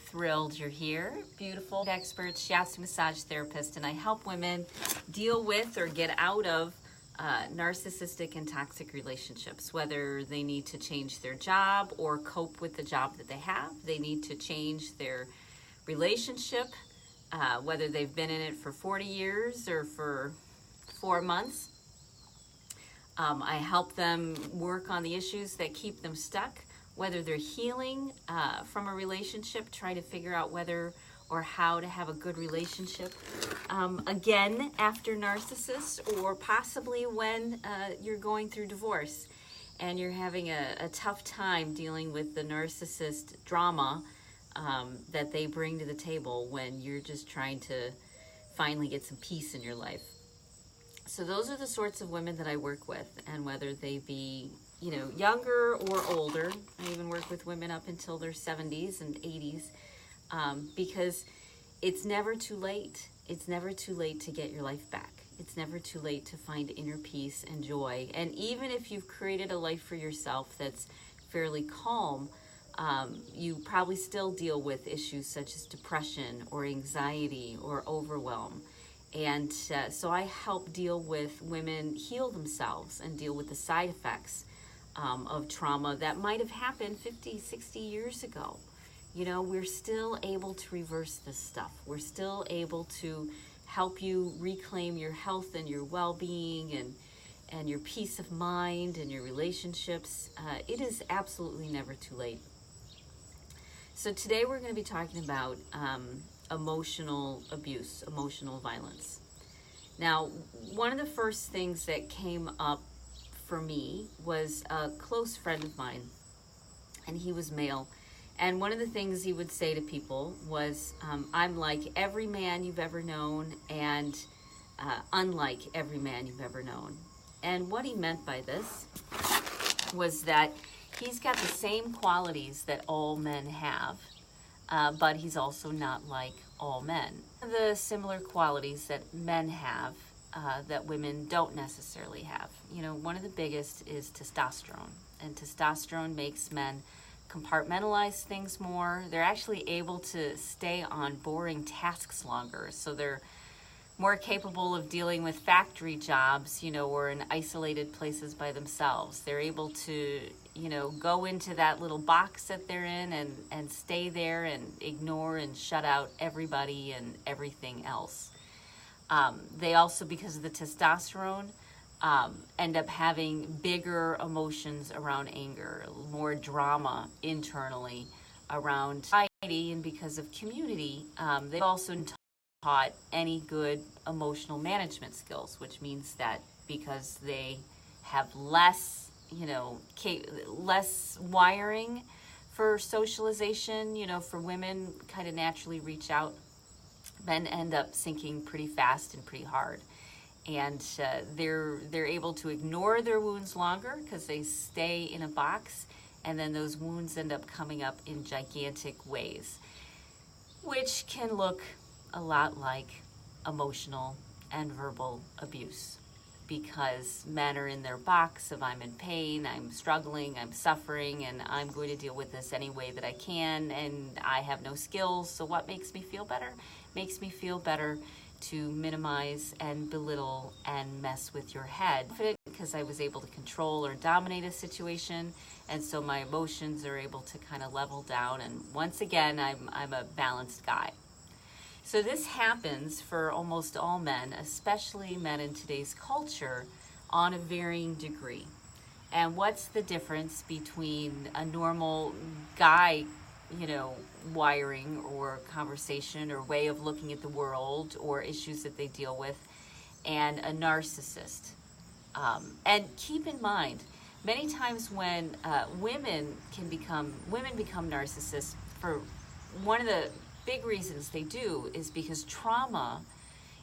thrilled you're here. Beautiful expert, shiatsu massage therapist, and I help women deal with or get out of narcissistic and toxic relationships, whether they need to change their job or cope with the job that they have. They need to change their relationship, whether they've been in it for 40 years or for 4 months. I help them work on the issues that keep them stuck, whether they're healing from a relationship, try to figure out whether or how to have a good relationship again after narcissists, or possibly when you're going through divorce and you're having a tough time dealing with the narcissist drama that they bring to the table when you're just trying to finally get some peace in your life. So those are the sorts of women that I work with, and whether they be, younger or older. I even work with women up until their 70s and 80s, because it's never too late. It's never too late to get your life back. It's never too late to find inner peace and joy. And even if you've created a life for yourself that's fairly calm, you probably still deal with issues such as depression or anxiety or overwhelm. And so I help deal with women heal themselves and deal with the side effects of trauma that might have happened 50, 60 years ago. We're still able to reverse this stuff. We're still able to help you reclaim your health and your well-being and your peace of mind and your relationships. It is absolutely never too late. So today we're going to be talking about emotional abuse, emotional violence. Now, one of the first things that came up for me was a close friend of mine, and he was male. And one of the things he would say to people was, I'm like every man you've ever known, and unlike every man you've ever known. And what he meant by this was that he's got the same qualities that all men have, but he's also not like all men. The similar qualities that men have that women don't necessarily have. One of the biggest is testosterone. And testosterone makes men compartmentalize things more. They're actually able to stay on boring tasks longer. So they're more capable of dealing with factory jobs, or in isolated places by themselves. They're able to, go into that little box that they're in and stay there and ignore and shut out everybody and everything else. They also, because of the testosterone, end up having bigger emotions around anger, more drama internally around society, and because of community, they've also taught any good emotional management skills, which means that because they have less, less wiring for socialization, for women kind of naturally reach out, men end up sinking pretty fast and pretty hard. And they're able to ignore their wounds longer because they stay in a box, and then those wounds end up coming up in gigantic ways, which can look a lot like emotional and verbal abuse, because men are in their box of I'm in pain, I'm struggling, I'm suffering, and I'm going to deal with this any way that I can, and I have no skills. So what makes me feel better? Makes me feel better to minimize and belittle and mess with your head, because I was able to control or dominate a situation, and so my emotions are able to kind of level down, and once again I'm a balanced guy. So this happens for almost all men, especially men in today's culture, on a varying degree. And what's the difference between a normal guy, wiring or conversation or way of looking at the world or issues that they deal with, and a narcissist? And keep in mind, many times when women become narcissists, for one of the big reasons they do is because trauma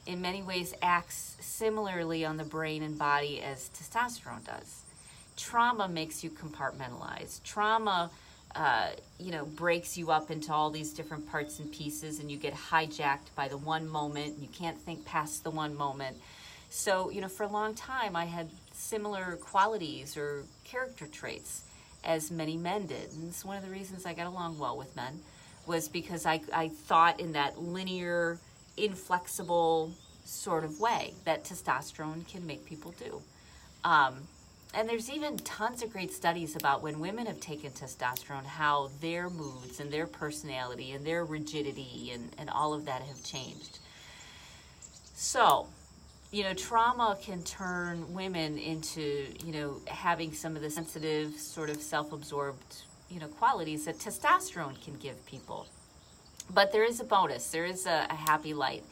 in many ways acts similarly on the brain and body as testosterone does. Trauma makes you compartmentalize. Trauma breaks you up into all these different parts and pieces, and you get hijacked by the one moment. You can't think past the one moment. So, for a long time, I had similar qualities or character traits as many men did. And it's one of the reasons I got along well with men, was because I thought in that linear, inflexible sort of way that testosterone can make people do. And there's even tons of great studies about when women have taken testosterone, how their moods and their personality and their rigidity and all of that have changed. So, trauma can turn women into, having some of the sensitive, sort of self-absorbed, qualities that testosterone can give people. But there is a bonus. There is a happy light.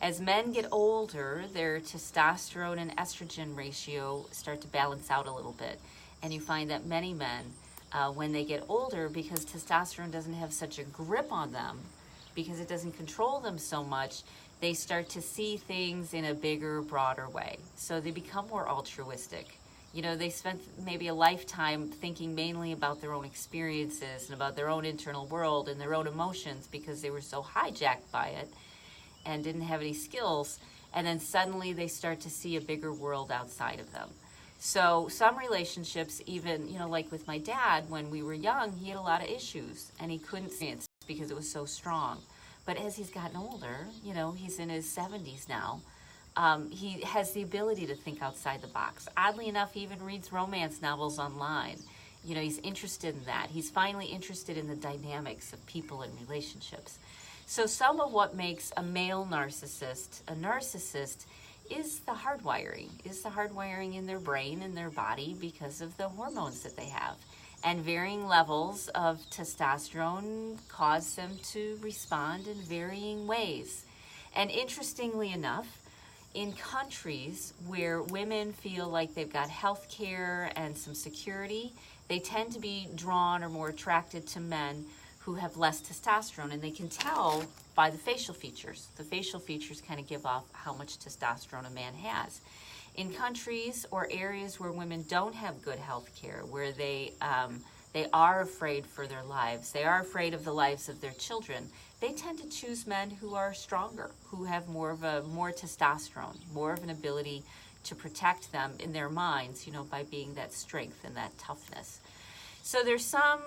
As men get older, their testosterone and estrogen ratio start to balance out a little bit. And you find that many men, when they get older, because testosterone doesn't have such a grip on them, because it doesn't control them so much, they start to see things in a bigger, broader way. So they become more altruistic. They spent maybe a lifetime thinking mainly about their own experiences and about their own internal world and their own emotions because they were so hijacked by it and didn't have any skills, and then suddenly they start to see a bigger world outside of them. So some relationships, even, like with my dad, when we were young, he had a lot of issues, and he couldn't see it because it was so strong. But as he's gotten older, he's in his 70s now, he has the ability to think outside the box. Oddly enough, he even reads romance novels online. He's interested in that. He's finally interested in the dynamics of people and relationships. So some of what makes a male narcissist a narcissist is the hardwiring in their brain and their body because of the hormones that they have. And varying levels of testosterone cause them to respond in varying ways. And interestingly enough, in countries where women feel like they've got health care and some security, they tend to be drawn or more attracted to men who have less testosterone, and they can tell by the facial features. The facial features kind of give off how much testosterone a man has. In countries or areas where women don't have good health care, where they are afraid for their lives, they are afraid of the lives of their children, they tend to choose men who are stronger, who have more testosterone, more of an ability to protect them in their minds, by being that strength and that toughness. So there's some,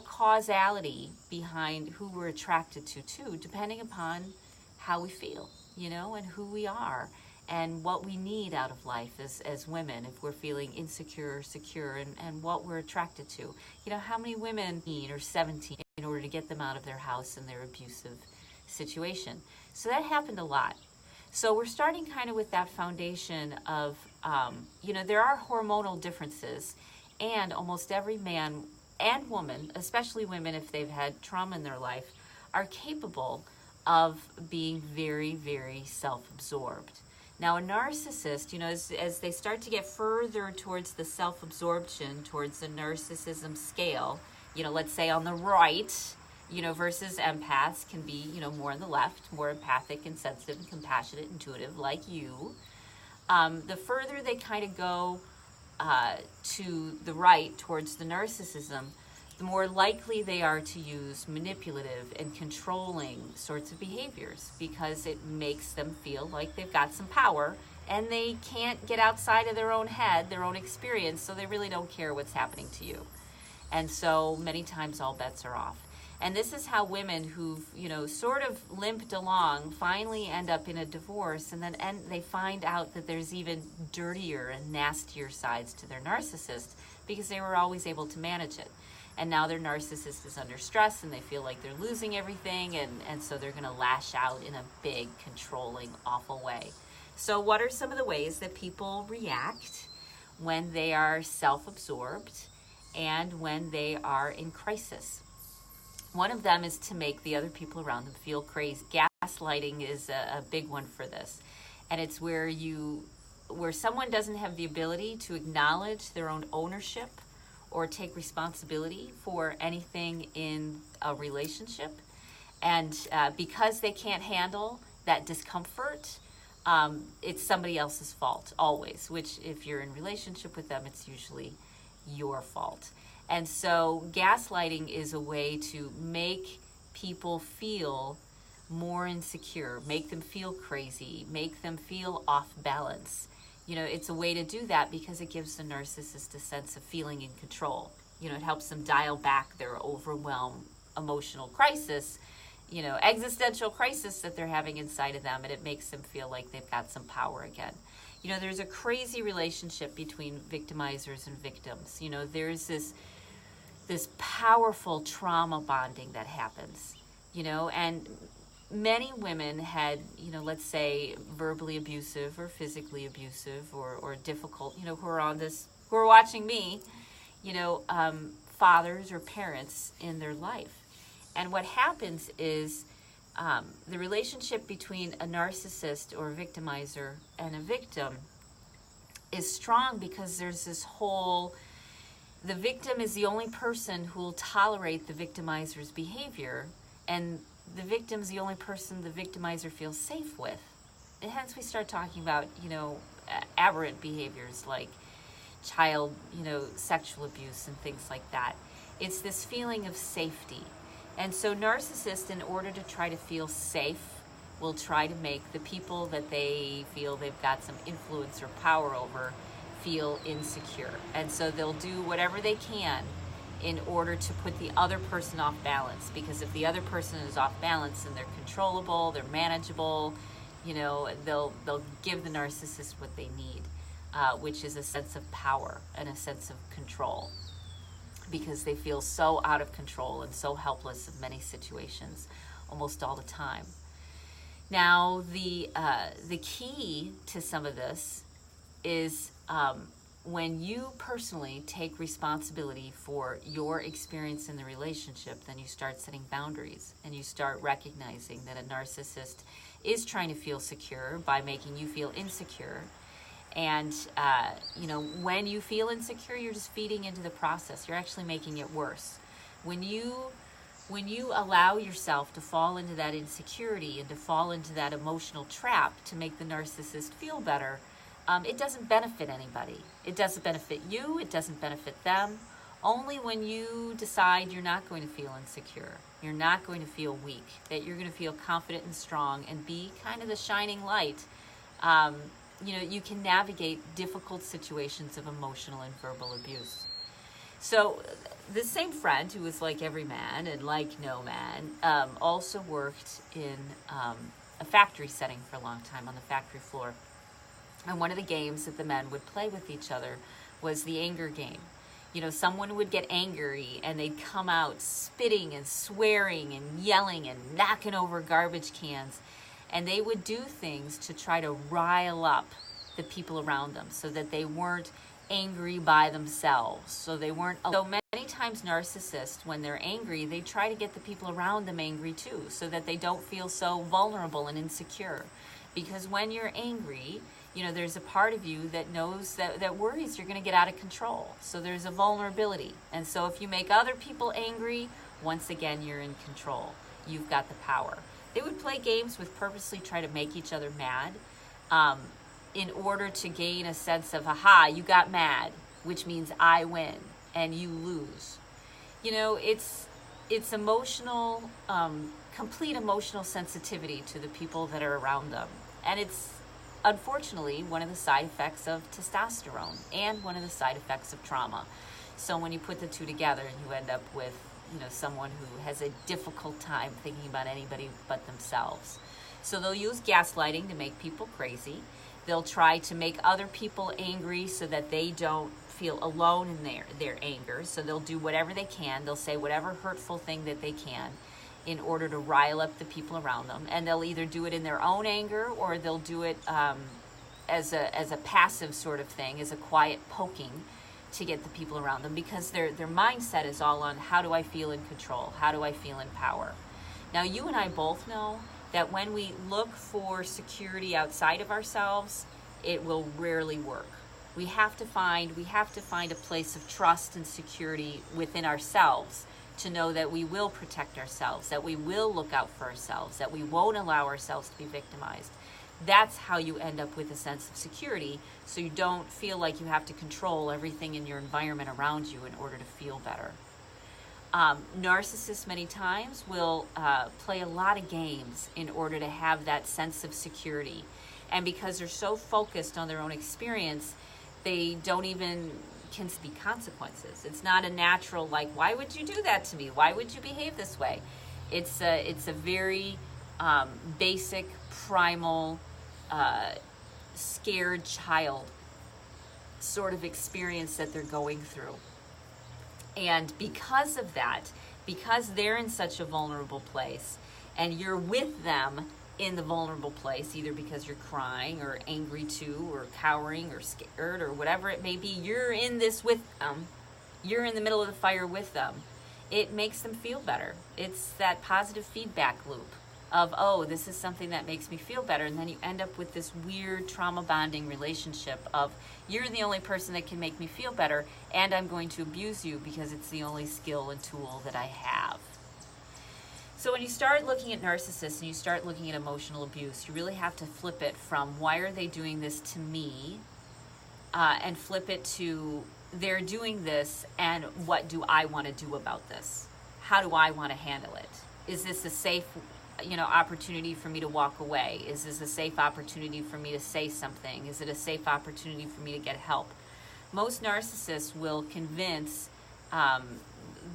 causality behind who we're attracted to too, depending upon how we feel, and who we are and what we need out of life as women, if we're feeling insecure or secure, and what we're attracted to. How many women need or 17 in order to get them out of their house and their abusive situation. So that happened a lot. So we're starting kind of with that foundation of, there are hormonal differences. And almost every man and woman, especially women if they've had trauma in their life, are capable of being very, very self-absorbed. Now, a narcissist, as they start to get further towards the self-absorption, towards the narcissism scale, let's say on the right, versus empaths can be, more on the left, more empathic and sensitive and compassionate, intuitive like you. The further they kind of go to the right towards the narcissism, the more likely they are to use manipulative and controlling sorts of behaviors because it makes them feel like they've got some power and they can't get outside of their own head, their own experience, so they really don't care what's happening to you. And so many times all bets are off. And this is how women who've, sort of limped along finally end up in a divorce, and then they find out that there's even dirtier and nastier sides to their narcissist because they were always able to manage it. And now their narcissist is under stress and they feel like they're losing everything, and so they're going to lash out in a big, controlling, awful way. So what are some of the ways that people react when they are self-absorbed and when they are in crisis? One of them is to make the other people around them feel crazy. Gaslighting is a big one for this. And it's where someone doesn't have the ability to acknowledge their own ownership or take responsibility for anything in a relationship. And because they can't handle that discomfort, it's somebody else's fault always, which if you're in relationship with them, it's usually your fault. And so gaslighting is a way to make people feel more insecure, make them feel crazy, make them feel off balance. It's a way to do that because it gives the narcissist a sense of feeling in control. It helps them dial back their overwhelm emotional crisis, existential crisis that they're having inside of them, and it makes them feel like they've got some power again. There's a crazy relationship between victimizers and victims. There's this powerful trauma bonding that happens, and many women had, let's say verbally abusive or physically abusive or difficult, who are watching me, fathers or parents in their life. And what happens is the relationship between a narcissist or a victimizer and a victim is strong because there's this whole, the victim is the only person who will tolerate the victimizer's behavior, and the victim's the only person the victimizer feels safe with. And hence we start talking about, aberrant behaviors like child, sexual abuse and things like that. It's this feeling of safety. And so narcissists, in order to try to feel safe, will try to make the people that they feel they've got some influence or power over feel insecure. And so they'll do whatever they can in order to put the other person off balance. Because if the other person is off balance, then they're controllable, they're manageable, they'll give the narcissist what they need, which is a sense of power and a sense of control, because they feel so out of control and so helpless in many situations almost all the time. Now, the key to some of this is when you personally take responsibility for your experience in the relationship, then you start setting boundaries and you start recognizing that a narcissist is trying to feel secure by making you feel insecure. And, when you feel insecure, you're just feeding into the process. You're actually making it worse. When you allow yourself to fall into that insecurity and to fall into that emotional trap to make the narcissist feel better, it doesn't benefit anybody. It doesn't benefit you. It doesn't benefit them. Only when you decide you're not going to feel insecure, you're not going to feel weak, that you're going to feel confident and strong and be kind of the shining light, you can navigate difficult situations of emotional and verbal abuse. So the same friend, who was like every man and like no man, also worked in a factory setting for a long time on the factory floor. And one of the games that the men would play with each other was the anger game. Someone would get angry and they'd come out spitting and swearing and yelling and knocking over garbage cans. And they would do things to try to rile up the people around them so that they weren't angry by themselves. So many times narcissists, when they're angry, they try to get the people around them angry too, so that they don't feel so vulnerable and insecure. Because when you're angry, there's a part of you that knows that worries you're going to get out of control. So there's a vulnerability. And so if you make other people angry, once again, you're in control. You've got the power. They would play games with purposely try to make each other mad in order to gain a sense of, aha, you got mad, which means I win and you lose. It's emotional, complete emotional sensitivity to the people that are around them. And it's unfortunately one of the side effects of testosterone and one of the side effects of trauma. So when you put the two together, you end up with someone who has a difficult time thinking about anybody but themselves. So they'll use gaslighting to make people crazy. They'll try to make other people angry so that they don't feel alone in their anger. So they'll do whatever they can. They'll say whatever hurtful thing that they can in order to rile up the people around them. And they'll either do it in their own anger, or they'll do it as a passive sort of thing, as a quiet poking to get the people around them, because their mindset is all on, how do I feel in control? How do I feel in power? Now, you and I both know that when we look for security outside of ourselves, it will rarely work. We have to find a place of trust and security within ourselves to know that we will protect ourselves, that we will look out for ourselves, that we won't allow ourselves to be victimized. That's how you end up with a sense of security, so you don't feel like you have to control everything in your environment around you in order to feel better. Narcissists many times will play a lot of games in order to have that sense of security. And because they're so focused on their own experience, they don't even can be consequences. It's not a natural, like, why would you do that to me? Why would you behave this way? It's a very basic, primal, scared child sort of experience that they're going through. And because of that, because they're in such a vulnerable place, and you're with them in the vulnerable place, either because you're crying or angry too, or cowering or scared or whatever it may be, you're in this with them, you're in the middle of the fire with them, it makes them feel better. It's that positive feedback loop of, oh, this is something that makes me feel better, and then you end up with this weird trauma bonding relationship of, you're the only person that can make me feel better, and I'm going to abuse you because it's the only skill and tool that I have. So when you start looking at narcissists and you start looking at emotional abuse, you really have to flip it from, why are they doing this to me, and flip it to, they're doing this, and what do I want to do about this? How do I want to handle it? Is this a safe opportunity for me to walk away? Is this a safe opportunity for me to say something? Is it a safe opportunity for me to get help? Most narcissists will convince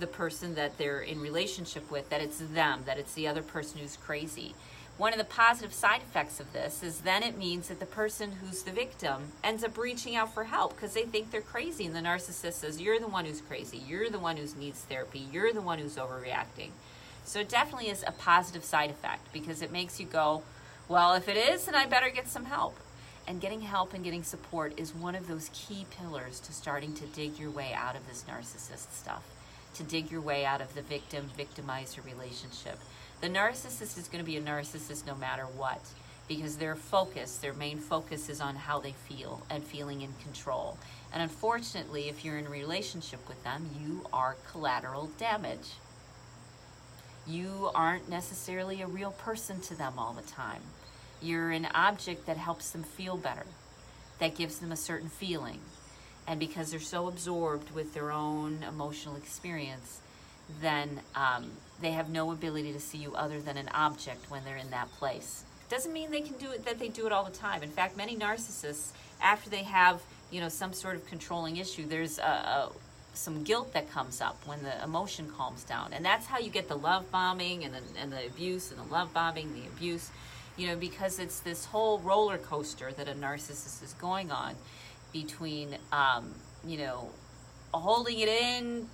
the person that they're in relationship with that it's them, that it's the other person who's crazy. One of the positive side effects of this is then it means that the person who's the victim ends up reaching out for help because they think they're crazy, and the narcissist says, you're the one who's crazy, you're the one who needs therapy, you're the one who's overreacting. So it definitely is a positive side effect, because it makes you go, well, if it is, then I better get some help. And getting help and getting support is one of those key pillars to starting to dig your way out of this narcissist stuff, to dig your way out of the victim-victimizer relationship. The narcissist is going to be a narcissist no matter what, because their main focus is on how they feel and feeling in control. And unfortunately, if you're in a relationship with them, you are collateral damage. You aren't necessarily a real person to them all the time. You're an object that helps them feel better, that gives them a certain feeling. And because they're so absorbed with their own emotional experience, then they have no ability to see you other than an object when they're in that place. Doesn't mean they can do it, that they do it all the time. In fact, many narcissists, after they have some sort of controlling issue, there's some guilt that comes up when the emotion calms down, and that's how you get the love bombing and the abuse, and the love bombing, the abuse, because it's this whole roller coaster that a narcissist is going on between holding it in,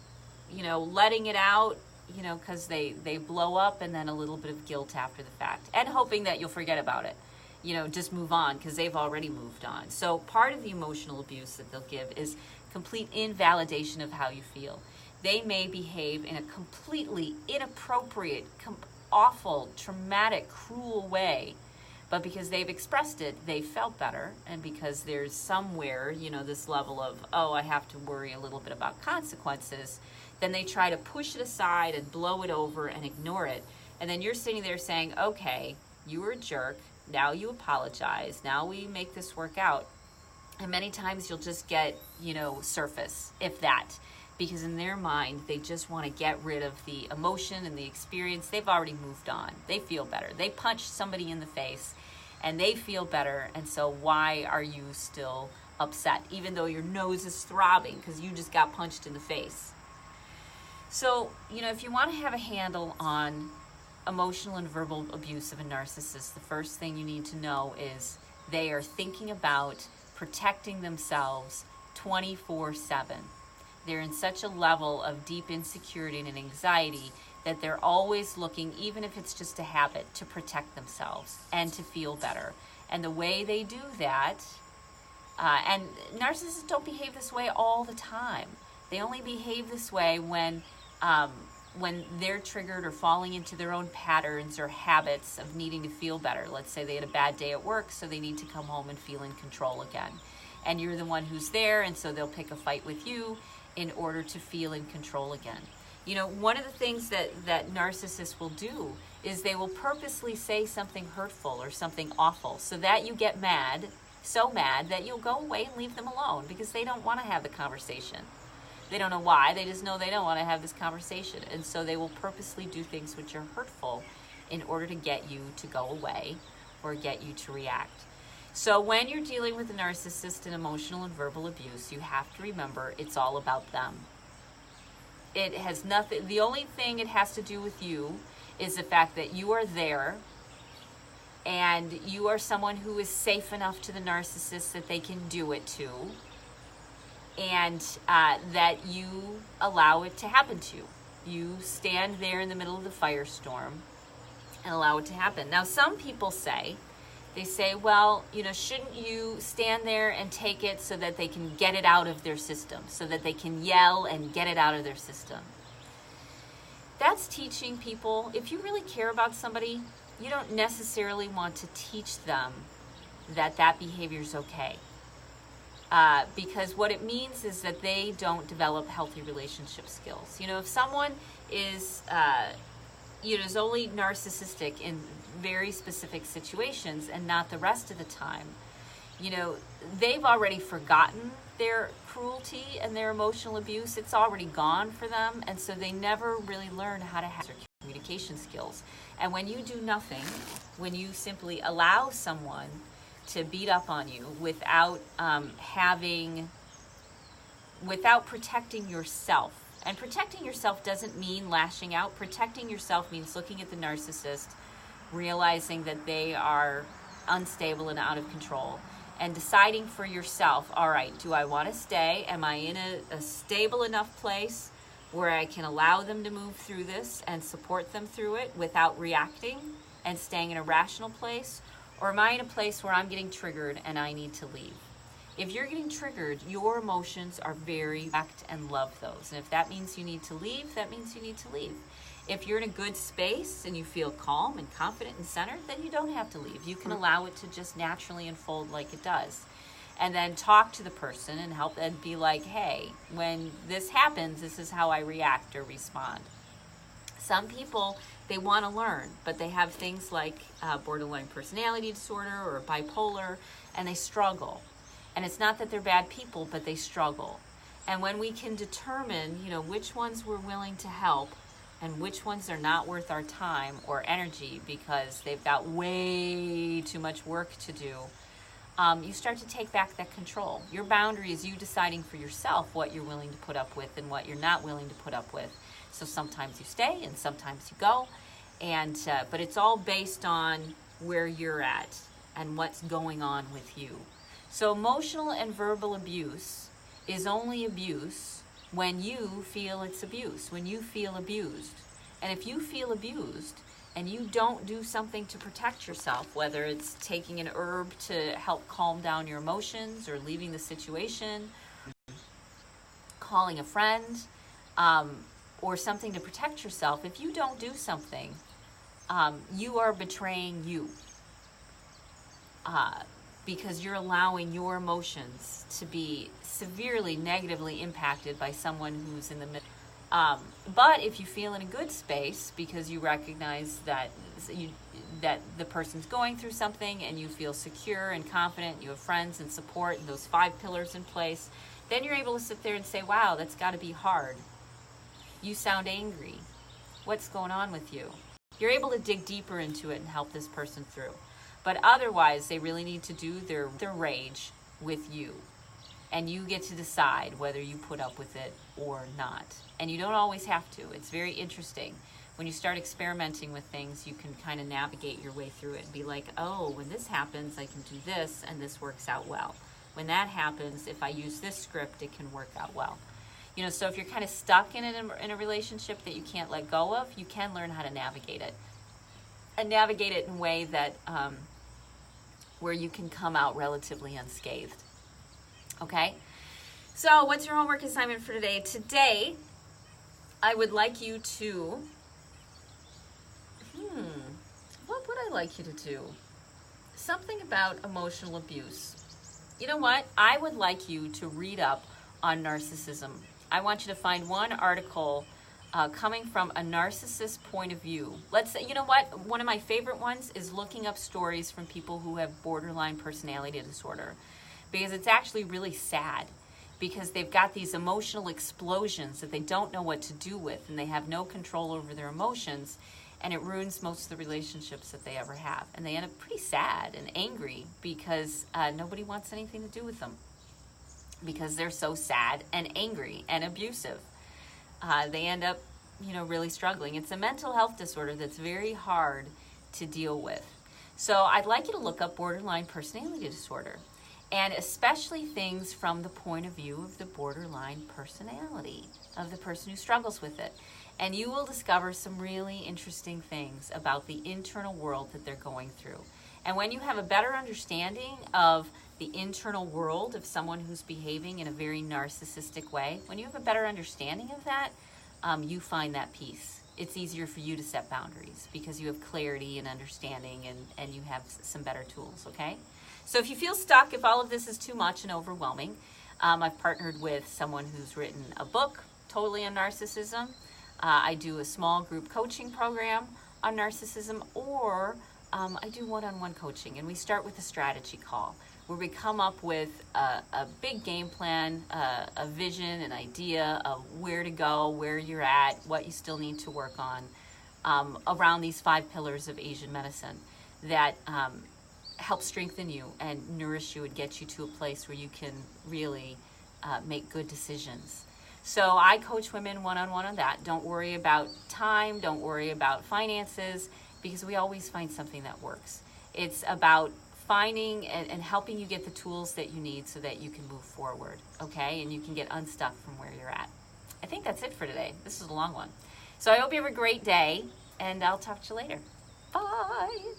letting it out, because they blow up, and then a little bit of guilt after the fact, and hoping that you'll forget about it, just move on because they've already moved on. So part of the emotional abuse that they'll give is complete invalidation of how you feel. They may behave in a completely inappropriate, awful, traumatic, cruel way, but because they've expressed it, they felt better, and because there's somewhere, this level of, oh, I have to worry a little bit about consequences, then they try to push it aside and blow it over and ignore it, and then you're sitting there saying, okay, you were a jerk, now you apologize, now we make this work out. And many times you'll just get, surface, if that, because in their mind, they just want to get rid of the emotion and the experience. They've already moved on. They feel better. They punched somebody in the face and they feel better. And so why are you still upset, even though your nose is throbbing because you just got punched in the face? So, if you want to have a handle on emotional and verbal abuse of a narcissist, the first thing you need to know is they are thinking about protecting themselves 24/7. They're in such a level of deep insecurity and anxiety that they're always looking, even if it's just a habit, to protect themselves and to feel better. And the way they do that, and narcissists don't behave this way all the time. They only behave this way when they're triggered or falling into their own patterns or habits of needing to feel better. Let's say they had a bad day at work, so they need to come home and feel in control again. And you're the one who's there, and so they'll pick a fight with you in order to feel in control again. One of the things that narcissists will do is they will purposely say something hurtful or something awful so that you get mad, so mad that you'll go away and leave them alone because they don't want to have the conversation. They don't know why, they just know they don't want to have this conversation. And so they will purposely do things which are hurtful in order to get you to go away or get you to react. So when you're dealing with a narcissist and emotional and verbal abuse, you have to remember it's all about them. It has nothing, the only thing it has to do with you is the fact that you are there and you are someone who is safe enough to the narcissist that they can do it to, and that you allow it to happen to you. You stand there in the middle of the firestorm and allow it to happen. Now, some people say, well, shouldn't you stand there and take it so that they can get it out of their system, so that they can yell and get it out of their system? That's teaching people, if you really care about somebody, you don't necessarily want to teach them that behavior is okay. Because what it means is that they don't develop healthy relationship skills. If someone is only narcissistic in very specific situations and not the rest of the time, they've already forgotten their cruelty and their emotional abuse. It's already gone for them, and so they never really learn how to have their communication skills. And when you do nothing, when you simply allow someone to beat up on you without without protecting yourself. And protecting yourself doesn't mean lashing out. Protecting yourself means looking at the narcissist, realizing that they are unstable and out of control, and deciding for yourself, all right, do I want to stay? Am I in a stable enough place where I can allow them to move through this and support them through it without reacting and staying in a rational place? Or am I in a place where I'm getting triggered and I need to leave? If you're getting triggered, your emotions are very direct and love those. And if that means you need to leave, that means you need to leave. If you're in a good space and you feel calm and confident and centered, then you don't have to leave. You can allow it to just naturally unfold like it does. And then talk to the person and help and be like, hey, when this happens, this is how I react or respond. Some people, they want to learn, but they have things like borderline personality disorder or bipolar, and they struggle. And it's not that they're bad people, but they struggle. And when we can determine, which ones we're willing to help and which ones are not worth our time or energy because they've got way too much work to do, you start to take back that control. Your boundary is you deciding for yourself what you're willing to put up with and what you're not willing to put up with. So sometimes you stay and sometimes you go, and but it's all based on where you're at and what's going on with you. So emotional and verbal abuse is only abuse when you feel it's abuse, when you feel abused. And if you feel abused and you don't do something to protect yourself, whether it's taking an herb to help calm down your emotions or leaving the situation, calling a friend, or something to protect yourself, if you don't do something, you are betraying you. Because you're allowing your emotions to be severely negatively impacted by someone who's in the middle. But if you feel in a good space because you recognize that the person's going through something and you feel secure and confident, you have friends and support and those 5 pillars in place, then you're able to sit there and say, wow, that's got to be hard. You sound angry. What's going on with you? You're able to dig deeper into it and help this person through. But otherwise, they really need to do their rage with you. And you get to decide whether you put up with it or not. And you don't always have to. It's very interesting. When you start experimenting with things, you can kind of navigate your way through it and be like, oh, when this happens, I can do this, and this works out well. When that happens, if I use this script, it can work out well. So if you're kind of stuck in a relationship that you can't let go of, you can learn how to navigate it. And navigate it in a way that where you can come out relatively unscathed. Okay? So what's your homework assignment for today? Today, I would like you to, what would I like you to do? Something about emotional abuse. You know what? I would like you to read up on narcissism. I want you to find one article coming from a narcissist point of view. Let's say, you know what? One of my favorite ones is looking up stories from people who have borderline personality disorder, because it's actually really sad, because they've got these emotional explosions that they don't know what to do with, and they have no control over their emotions. and it ruins most of the relationships that they ever have. And they end up pretty sad and angry because nobody wants anything to do with them because they're so sad and angry and abusive. They end up, really struggling. It's a mental health disorder that's very hard to deal with. So I'd like you to look up borderline personality disorder, and especially things from the point of view of the borderline personality, of the person who struggles with it. And you will discover some really interesting things about the internal world that they're going through. And when you have a better understanding of the internal world of someone who's behaving in a very narcissistic way, when you have a better understanding of that, you find that peace. It's easier for you to set boundaries because you have clarity and understanding, and you have some better tools, okay? So if you feel stuck, if all of this is too much and overwhelming, I've partnered with someone who's written a book totally on narcissism. I do a small group coaching program on narcissism, or I do one-on-one coaching, and we start with a strategy call where we come up with a big game plan, a vision, an idea of where to go, where you're at, what you still need to work on around these 5 pillars of Asian medicine that help strengthen you and nourish you and get you to a place where you can really make good decisions. So I coach women one-on-one on that. Don't worry about time, don't worry about finances, because we always find something that works. It's about finding and helping you get the tools that you need so that you can move forward, okay? And you can get unstuck from where you're at. I think that's it for today. This is a long one. So I hope you have a great day, and I'll talk to you later. Bye.